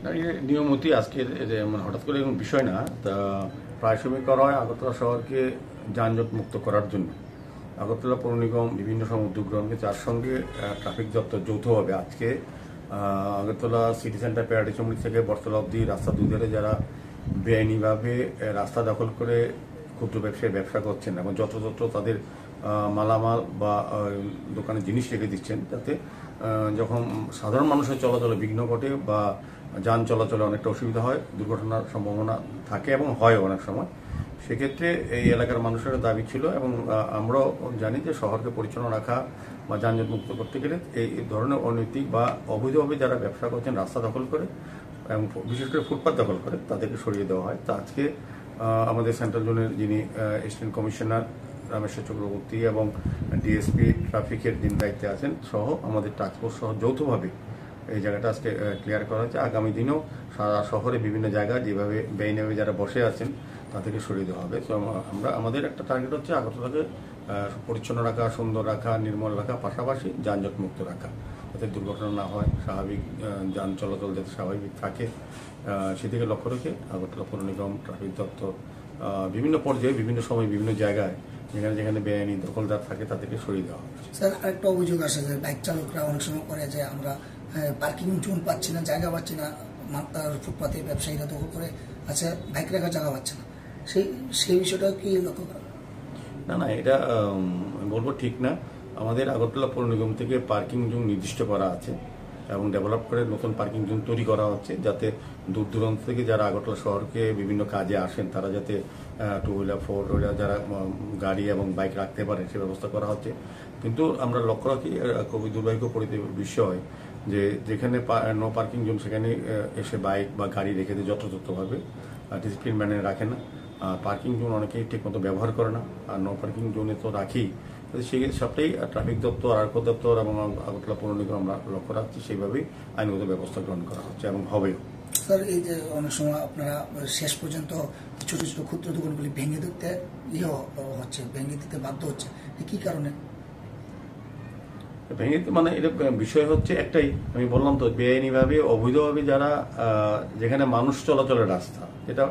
না, এই নিয়মতি আজকের মানে হঠাৎ করে এরকম বিষয় না। তা প্রায় সময় করা হয় আগরতলা শহরকে যানজট মুক্ত করার জন্য। আগরতলা পৌর নিগম বিভিন্ন সময় উদ্যোগ গ্রহণ করেছে, তার সঙ্গে ট্রাফিক দপ্তর যৌথভাবে আজকে আগরতলা সিটি সেন্টার প্যারাডি চমড়ি থেকে বটতলা অবধি রাস্তা দুধারে যারা বেআইনিভাবে রাস্তা দখল করে ক্ষুদ্র ব্যবসায়ী ব্যবসা করছেন এবং যত্রতত্র তাদের মালামাল বা দোকানে জিনিস রেখে দিচ্ছেন, যাতে যখন সাধারণ মানুষের চলাচলে বিঘ্ন ঘটে বা যান চলাচলে অনেকটা অসুবিধা হয়, দুর্ঘটনার সম্ভাবনা থাকে এবং হয় অনেক সময়। সেক্ষেত্রে এই এলাকার মানুষের দাবি ছিল এবং আমরাও জানি যে শহরকে পরিচ্ছন্ন রাখা বা যানজট মুক্ত করতে গেলে এই ধরনের অনৈতিক বা অবৈধভাবে যারা ব্যবসা করছেন রাস্তা দখল করে এবং বিশেষ করে ফুটপাত দখল করে তাদেরকে সরিয়ে দেওয়া হয়। তা আজকে আমাদের সেন্ট্রাল জোনের যিনি অ্যাসিস্ট্যান্ট কমিশনার রামেশ্বর চক্রবর্তী এবং ডিএসপি ট্রাফিকের যিনি দায়িত্বে আছেন সহ আমাদের টাস্কফোর্স সহ যৌথভাবে এই জায়গাটা আজকে ক্লিয়ার করা হচ্ছে। আগামী দিনেও সারা শহরে বিভিন্ন জায়গায় যেভাবে বেআইনিভাবে যারা বসে আছেন তাদেরকে সরিয়ে দেওয়া হবে। তো আমাদের একটা টার্গেট হচ্ছে আগরতলাকে পরিচ্ছন্ন রাখা, সুন্দর রাখা, নির্মল রাখা, পাশাপাশি যানজট মুক্ত রাখা, যাতে দুর্ঘটনা না হয়, স্বাভাবিক যান চলাচল যাতে স্বাভাবিক থাকে, সেদিকে লক্ষ্য রেখে আগরতলা পৌর নিগম, ট্রাফিক দপ্তর বিভিন্ন পর্যায়ে বিভিন্ন সময় বিভিন্ন জায়গায় যেখানে যেখানে বেআইনি দখলদার থাকে তাদেরকে সরিয়ে দেওয়া হবে। স্যার, একটা অভিযোগ আসে যে বাইক চালকরা অনেক সময় করে যে আমরা পার্কিং জোন পাচ্ছি না, জায়গা পাচ্ছি না, ফুটপাতে ব্যবসায়ীরা দখল করে আছে, বাইক রাখার জায়গা পাচ্ছে না, সেই বিষয়টা কি লক্ষ্য করা? না, এটা বলবো ঠিক না। আমাদের আগরতলা পৌর নিগম থেকে পার্কিং জোন নির্দিষ্ট করা আছে এবং ডেভেলপ করে নতুন পার্কিং জোন তৈরি করা হচ্ছে, যাতে দূর দূরান্ত থেকে যারা আগরতলা শহরকে বিভিন্ন কাজে আসেন তারা যাতে টু হুইলার, ফোর হুইলার যারা গাড়ি এবং বাইক রাখতে পারে সে ব্যবস্থা করা হচ্ছে। কিন্তু আমরা লক্ষ্য রাখি খুবই দুর্ভাগ্যপরিত বিষয় যে যেখানে নো পার্কিং জোন সেখানে এসে বাইক বা গাড়ি রেখে দিয়ে যত্রতত্রভাবে ডিসিপ্লিন মেনে রাখে না। পার্কিং জোন অনেকেই ঠিকমতো ব্যবহার করে না, আর নো পার্কিং জোনে তো রাখি। সেই সবটাই ট্রাফিক দপ্তর, আয়কর দপ্তর এবং আগরতলা পৌর নিগম আমরা লক্ষ্য রাখছি, সেইভাবেই আইনগত ব্যবস্থা গ্রহণ করা হচ্ছে এবং হবেও। স্যার, এই যে অনেক সময় আপনারা শেষ পর্যন্ত ছোট ছোট ক্ষুদ্র দোকানগুলি ভেঙে দিতে ভেঙে দিতে বাধ্য হচ্ছে, কি কারণে ভেঙে দিতে? মানে এটা বিষয় হচ্ছে একটাই, আমি বললাম তো, বেআইনিভাবে অবৈধভাবে যারা যেখানে মানুষ চলাচলের রাস্তা, যেটা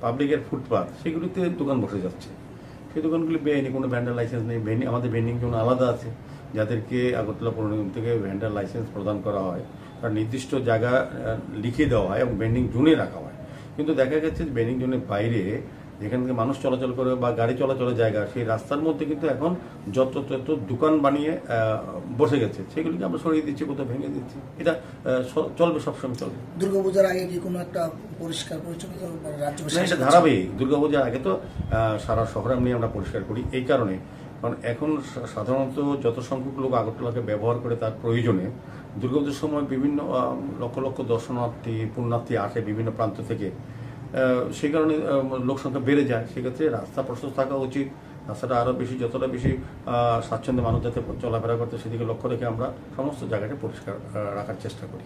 পাবলিকের ফুটপাথ, সেগুলিতে দোকান বসে যাচ্ছে। সেই দোকানগুলি বেআইনি, কোনো ভ্যান্ডার লাইসেন্স নেই। আমাদের ভেন্ডিং জোন আলাদা আছে, যাদেরকে আগরতলা পৌর নিগম থেকে ভ্যান্ডার লাইসেন্স প্রদান করা হয়, তার নির্দিষ্ট জায়গা লিখে দেওয়া হয় এবং ভেন্ডিং জোনে রাখা হয়। কিন্তু দেখা গেছে যে ভেন্ডিং জোনের বাইরে যেখান থেকে মানুষ চলাচল করে বা গাড়ি চলাচলের জায়গা, সেই রাস্তার মধ্যে কিন্তু এখন যত দোকান বানিয়ে বসে গেছে, সেগুলিকে আমরা সরিয়ে দিচ্ছি, কোথাও ভেঙে দিচ্ছি। এটা চলবে, সবসময় চলবে। দুর্গাপূজার আগে কি কোনো একটা পরিষ্কার পরিচ্ছন্ন রাজ্য? এটা ধারাবাহিক। দুর্গাপূজার আগে তো সারা শহর আমরা পরিষ্কার করি, এই কারণে কারণ এখন সাধারণত যত সংখ্যক লোক আগরতলাকে ব্যবহার করে তার প্রয়োজনে দুর্গাপূজার সময় বিভিন্ন লক্ষ লক্ষ দর্শনার্থী, পুণ্যার্থী আসে বিভিন্ন প্রান্ত থেকে, সেই কারণে লোক সংখ্যা বেড়ে যায়। সেক্ষেত্রে রাস্তা প্রশস্ত থাকা উচিত, রাস্তাটা আরও বেশি, যতটা বেশি স্বাচ্ছন্দ্যে মানুষ যাতে চলাফেরা করতে, সেদিকে লক্ষ্য রেখে আমরা সমস্ত জায়গাটা পরিষ্কার রাখার চেষ্টা করি।